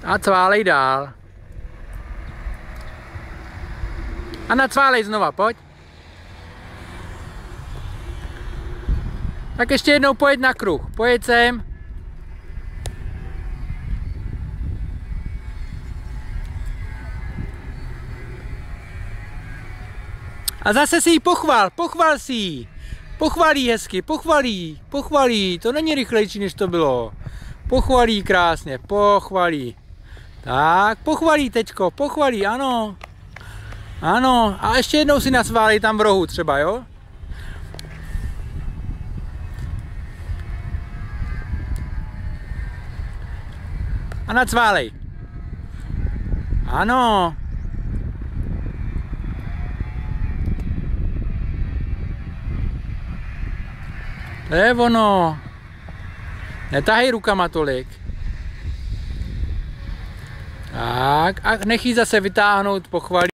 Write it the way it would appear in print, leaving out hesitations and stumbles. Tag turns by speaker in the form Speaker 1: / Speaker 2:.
Speaker 1: A cválej dál. A nacválej znova, pojď. Tak ještě jednou pojď na kruh. Pojď sem. A zase si ji pochval si ji. Pochvalí hezky, pochvalí. To není rychlejší, než to bylo. Pochvalí krásně, pochvalí. Tak, pochvalí teďko, pochvalí, ano. Ano, a ještě jednou si nasválej tam v rohu třeba, jo? A nacválej. Ano. To je ono. Netahej rukama tolik. Tak, a nech ji zase vytáhnout, pochvalí.